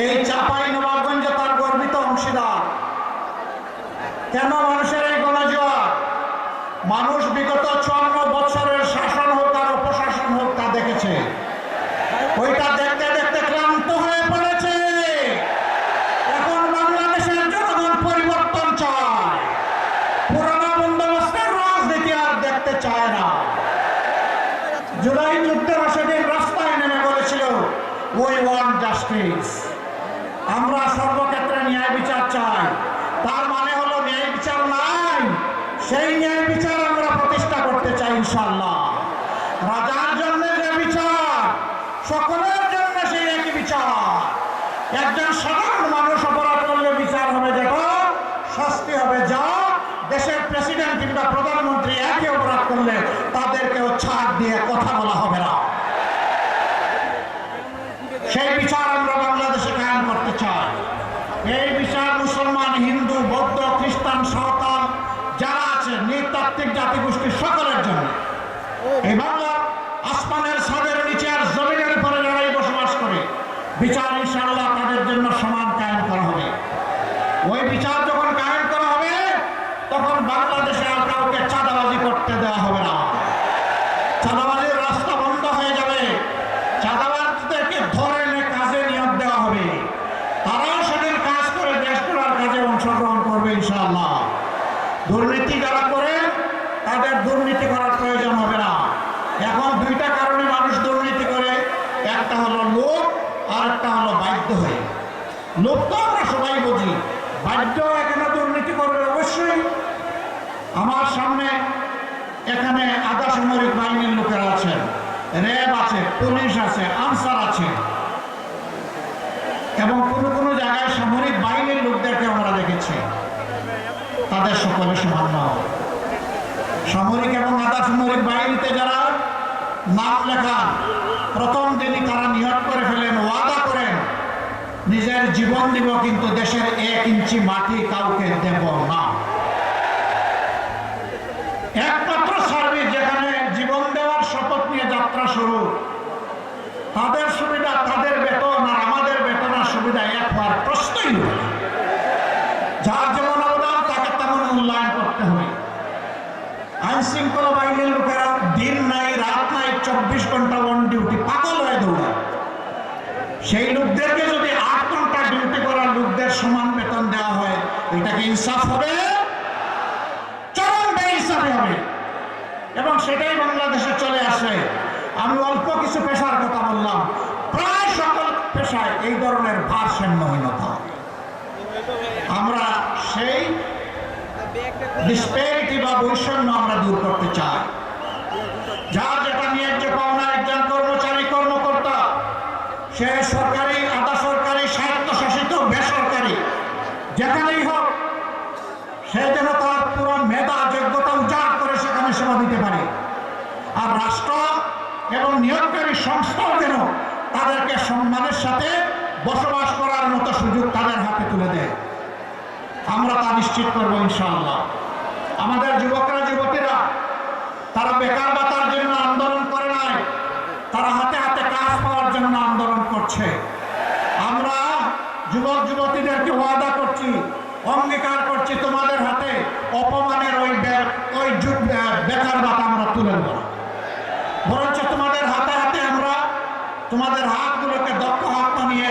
এই চাঁপাইনবাবগঞ্জ তার গর্বিত অংশীদার। কেন মানুষের এই গণজোয়ার? মানুষ বিগত 54 বছরের শাসন হোক আর অপশাসন হোক তা দেখেছে। ওইটা দেখতে দেখতে ক্লান্ত হয়ে পড়েছে। এখন বাংলাদেশের জনগণ পরিবর্তন চায়, পুরোনো বন্দোবস্তের রাজনীতি আর দেখতে চায় না। জুলাই যুদ্ধের সেদিন রাস্তায় নেমে বলেছিল উই ওয়ান্ট জাস্টিস, আমরা সর্বক্ষেত্রে ন্যায় বিচার চাই। তার মানে হলো ন্যায় বিচার নাই, সেই ন্যায় বিচার আমরা প্রতিষ্ঠা করতে চাই ইনশাআল্লাহ। রাজার জন্য যে বিচার, সকলের জন্য সেই একই বিচার। একজন সাধারণ মানুষ অপরাধ করলে বিচার হবে যেটা, শাস্তি হবে যা। দেশের প্রেসিডেন্ট কিংবা প্রধানমন্ত্রী একই অপরাধ করলে তাদেরকেও ছাড় দিয়ে কথা বলা হবে না। সেই বিচার আমরা বাংলাদেশে কায়েম করতে চাই। এই বিচার মুসলমান, হিন্দু, বৌদ্ধ, খ্রিস্টান, সাঁওতাল যারা আছে, নৃতাত্ত্বিক জাতিগোষ্ঠী সকলের জন্য। এই বাংলা আসমানের ছাদের নিচে আর জমিনের উপরে যারাই বসবাস করে, বিচার ইনশাআল্লাহ তাদের জন্য সমান কায়েম করা হবে। ওই বিচার যখন কায়েম করা হবে তখন বাংলাদেশে আর কাউকে চাঁদাবাজি করতে দেওয়া হবে না। চাঁদাবাজির রাস্তা বন্ধ হয়ে যাবে। চাঁদাবাজদেরকে ধরে এনে কাজে নিয়োগ দেওয়া হবে। তারাও সেদিন কাজ করে দেশ গড়ার কাজে অংশগ্রহণ করবে ইনশাআল্লাহ। দুর্নীতি যারা করে তাদের দুর্নীতি করার প্রয়োজন হবে না। এখন দুইটা কারণে মানুষ দুর্নীতি করে, একটা হলো লোভ আর একটা হলো বাধ্য হয়ে। লোভ তো আমরা সবাই বুঝি, বাধ্য এখানে দুর্নীতি করবে অবশ্যই। আমার সামনে এখানে আধা সামরিক বাহিনীর লোকেরা আছেন, র্যাব আছে, পুলিশ আছে, আনসার আছে, এবং কোনো কোনো জায়গায় সামরিক বাহিনীর লোকদেরকে আমরা দেখেছি। তাদের সকলে সমান নয়। সামরিক এবং আধা সামরিক বাহিনীতে যারা নাম লেখান, প্রথম দিনই তারা নিয়োগ করে ফেলেন, ওয়াদা করেন নিজের জীবন দিব কিন্তু দেশের 1 ইঞ্চি মাটি কাউকে দেব না। একমাত্র সার্ভিস যেখানে জীবন দেওয়ার শপথ নিয়ে যাত্রা শুরু, তাদের সুবিধা, তাদের বেতন আর আমাদের বেতনের সুবিধা এক হওয়ার প্রশ্নই নয়। যার যেমন অবদান তাকে তেমন মূল্যায়ন করতে হবে। আইন শৃঙ্খলা বাহিনীর লোকেরা দিন নাই রাত নাই 24 ঘন্টা অন ডিউটি, পাগল হয়ে দৌড়ায়। সেই লোকদেরকে যদি 8 ঘন্টা ডিউটি করা লোকদের সমান বেতন দেওয়া হয়, এটা কি ইনসাফ হবে? চরম বেইনসাফি হবে। এবং সেটাই বাংলাদেশে চলে আসে। আমি অল্প কিছু পেশার কথা বললাম, প্রায় সকল পেশায় এই ধরনের ভারসাম্যহীনতা। আমরা সেই ডিসপ্যারিটি বা বৈষম্য আমরা দূর করতে চাই। যার যেটা ন্যায্য পাওনা, একজন কর্মচারী কর্মকর্তা, সে সরকারি, আধা সরকারি, স্বায়ত্তশাসিত, বেসরকারি, যেখানেই হোক, সে যেন তার পুরো মেধা যোগ্যতা উজাড় করে সেখানে সেবা দিতে পারে। আর রাষ্ট্র এবং নিয়োগকারী সংস্থাও যেন তাদেরকে সম্মানের সাথে বসবাস করার মতো সুযোগ তাদের হাতে তুলে দেয়। আমরা তা নিশ্চিত করবো ইনশাআল্লাহ। আমাদের যুবকরা, যুবতীরা তারা বেকার ভাতার জন্য আন্দোলন করে নাই, তারা হাতে হাতে কাজ পাওয়ার জন্য আন্দোলন করছে। আমরা যুবক যুবতীদেরকে ওয়াদা করছি, অঙ্গীকার করছি, তোমাদের হাতে অপমানের ওই বেকার ভাতা আমরা তুলে দেব। বরঞ্চ তোমাদের হাতে হাতে আমরা তোমাদের হাতগুলোকে দক্ষ হাত বানিয়ে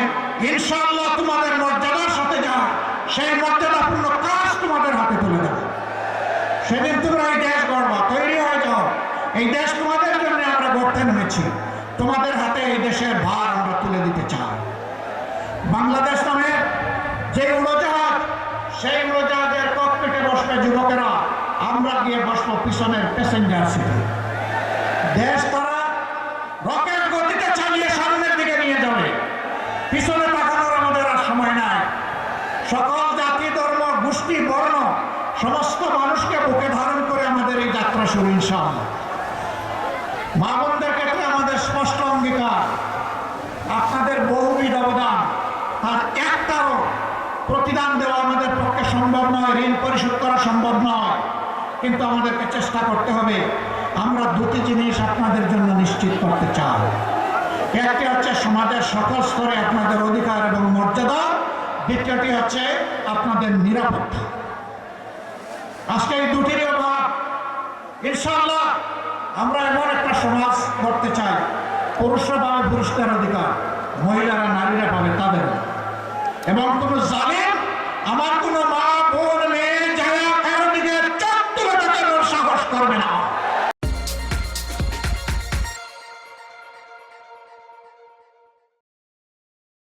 ইনশাআল্লাহ তোমাদের মর্যাদার সাথে যা, সেই মর্যাদাপূর্ণ কাজ তোমাদের হাতে তুলে দেব। সেদিন তোমরা এই দেশ গড়বা, তৈরি হয়ে যাও। এই দেশ তোমাদের জন্য আমরা গড়তে নেমেছি। তোমাদের হাতে এই দেশের ভার আমরা তুলে দিতে চাই। বাংলাদেশ নামে যে উড়োজাহাজ, সেই উড়োজাহাজের ককপিটে বসবে যুবকেরা, আমরা গিয়ে বসবো পিছনের প্যাসেঞ্জার সিটে। দেশ তারা রকেট গতিতে চালিয়ে সামনের দিকে নিয়ে যাবে। পিছনে তাকানোর আমাদের আর সময় নাই। সকল জাতি, ধর্ম, গোষ্ঠী, বর্ণ, সমস্ত মানুষকে বুকে ধারণ করে আমাদের এই যাত্রা শুরু ইনশাআল্লাহ। মা বোনদের ক্ষেত্রে আমাদের স্পষ্ট অঙ্গীকার, আপনাদের বহুবিধ অবদান, তার একটারও প্রতিদান দেওয়া আমাদের পক্ষে সম্ভব নয়, ঋণ পরিশোধ করা সম্ভব নয়, কিন্তু আমাদেরকে চেষ্টা করতে হবে। আমরা দুটি জিনিস আপনাদের জন্য নিশ্চিত করতে চাই। একটি হচ্ছে সমাজের সকল স্তরে আপনাদের অধিকার এবং মর্যাদা দ্বিতীয়টি হচ্ছে আপনাদের নিরাপত্তা। আজকে এই দুটিরই অভাব। ইনশাআল্লাহ আমরা এমন একটা সমাজ করতে চাই, পুরুষরা পাবে পুরুষদের অধিকার, মহিলারা নারীরা পাবে তাদের, এবং কোন জালেম আমার কোন মা বোন মেয়ে যারা কারো দিকে চোখ তুলে তাকানোর সাহস করবে না।